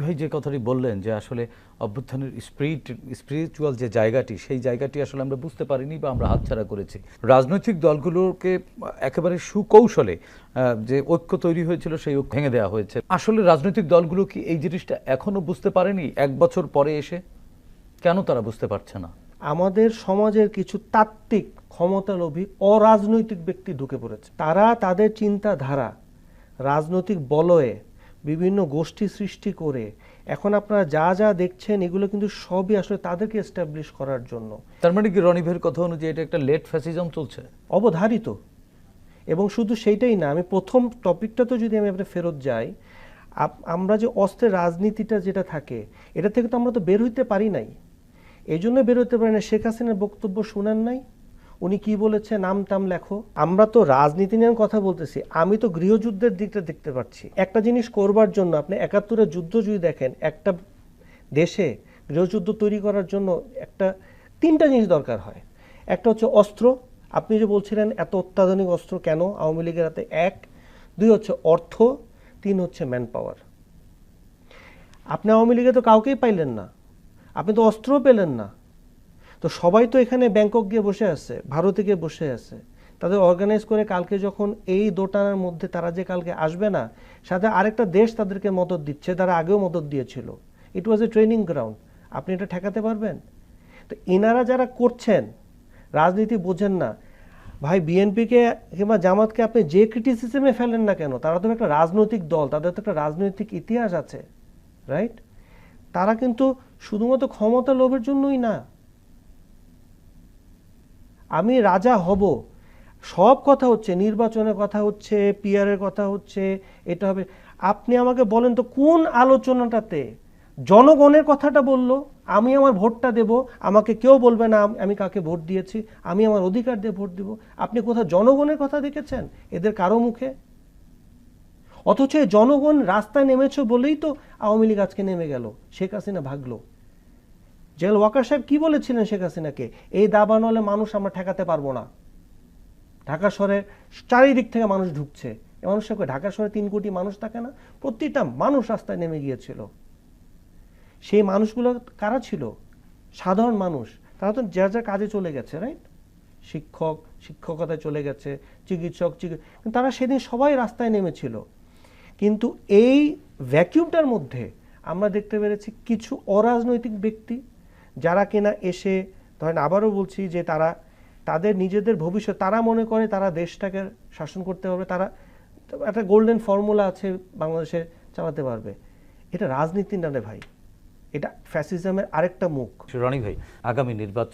ভাই যে কথাটি বললেন যে আসলে অভ্যুত্থানের স্পিরিচুয়াল যে জায়গাটি সেই জায়গাটি আসলে আমরা বুঝতে পারিনি বা আমরা হাতছাড়া করেছি। রাজনৈতিক দলগুলোকে একেবারে সুকৌশলে যে ঐক্য তৈরি হয়েছিল সেই ঐক্য ভেঙে দেওয়া হয়েছে। আসলে রাজনৈতিক দলগুলো কি এই জিনিসটা এখনো বুঝতে পারেনি ১ বছর পরে এসে? কেন তারা বুঝতে পারছে না? আমাদের সমাজের কিছু তাত্ত্বিক ক্ষমতালোভী অরাজনৈতিক ব্যক্তি ঢুকে পড়েছে। তারা তাদের চিন্তাধারা রাজনৈতিক বলয়ে বিভিন্ন গোষ্ঠী সৃষ্টি করে এখন আপনারা যা যা দেখছেন এগুলো কিন্তু সবই আসলে তাদেরকে এস্টাবলিশ করার জন্য। তার মানে কি রনিভের কথা অনুযায়ী এটা একটা লেট ফ্যাসিজম চলছে? অবধারিত। এবং শুধু সেইটাই না, আমি প্রথম টপিকটা তো যদি আমি আপনার ফেরত যাই, আমরা যে অস্ত্রের রাজনীতিটা যেটা থাকে এটা থেকে তো আমরা তো বের হইতে পারি নাই। এই জন্য বের হতে পারি না। শেখ হাসিনার বক্তব্য শুনেন নাই? উনি কি বলেছে? নাম টাম লেখো। আমরা তো রাজনীতি নিয়ে কথা বলতেছি, আমি তো গৃহযুদ্ধের দিকটা দেখতে পাচ্ছি। একটা জিনিস করবার জন্য আপনি ৭১-এর যুদ্ধ যদি দেখেন, একটা দেশে গৃহযুদ্ধ তৈরি করার জন্য তিনটা জিনিস দরকার হয়। একটা হচ্ছে অস্ত্র, আপনি যে বলছিলেন এত অত্যাধুনিক অস্ত্র কেন আওয়ামী লীগের হাতে, ১। ২ হচ্ছে অর্থ, ৩ হচ্ছে ম্যান পাওয়ার। আপনি আওয়ামী লীগে তো কাউকেই পাইলেন না, আপনি তো অস্ত্রও পেলেন না। তো সবাই তো এখানে ব্যাংকক গিয়ে বসে আছে, ভারতে গিয়ে বসে আছে। তাদের অর্গানাইজ করে কালকে যখন এই দোটানার মধ্যে তারা যে কালকে আসবে না, সাথে আরেকটা দেশ তাদেরকে মদত দিচ্ছে, তারা আগেও মদত দিয়েছিল। ইট ওয়াজ এ ট্রেনিং গ্রাউন্ড। আপনি এটা ঠেকাতে পারবেন? তো এনারা যারা করছেন রাজনীতি বোঝেন না ভাই। বিএনপিকে কিংবা জামাতকে আপনি যে ক্রিটিসিজমে ফেলেন না কেন, তারা তো একটা রাজনৈতিক দল, তাদের তো একটা রাজনৈতিক ইতিহাস আছে, রাইট? তারা কিন্তু শুধুমাত্র ক্ষমতা লোভের জন্যই না। আমি রাজা হব, সব কথা হচ্ছে, নির্বাচনের কথা হচ্ছে, পিআরের কথা হচ্ছে, এটা হবে। আপনি আমাকে বলেন তো কোন আলোচনাটাতে জনগণের কথাটা বললো? আমি আমার ভোটটা দেব, আমাকে কেউ বলবে না আমি কাকে ভোট দিয়েছি, আমি আমার অধিকার দিয়ে ভোট দিব। আপনি কোথাও জনগণের কথা দেখেছেন এদের কারো মুখে? অথচ জনগণ রাস্তায় নেমেছে বলেই তো আওয়ামী লীগ আজকে নেমে গেল, শেখ হাসিনা ভাগলো। জেল ওয়াকার সাহেব কি বলেছিলেন শেখ হাসিনাকে? এই দাবানলে মানুষ আমরা ঠেকাতে পারবো না। ঢাকা শহরে চারিদিক থেকে মানুষ ঢুকছে। এ মানুষকে ঢাকা শহরে ৩ কোটি মানুষ থাকে না? প্রতিটা মানুষ রাস্তায় নেমে গিয়েছিল। সেই মানুষগুলো কারা ছিল? সাধারণ মানুষ। তারা তো যার যার কাজে চলে গেছে, রাইট? শিক্ষক শিক্ষকতায় চলে গেছে, চিকিৎসক তারা সেদিন সবাই রাস্তায় নেমেছিল। কিন্তু এই ভ্যাকিউমটার মধ্যে আমরা দেখতে পেরেছি কিছু অরাজনৈতিক ব্যক্তি যারা কিনা এসে, ধরেন আবারও বলছি যে তারা তাদের নিজেদের ভবিষ্যৎ, তারা মনে করে তারা দেশটাকে শাসন করতে পারবে, তারা একটা গোল্ডেন ফর্মুলা আছে বাংলাদেশে চালাতে পারবে। এটা রাজনীতি না রে ভাই, এটা ফ্যাসিজমের আরেকটা মুখ। রনি ভাই, আগামী নির্বাচন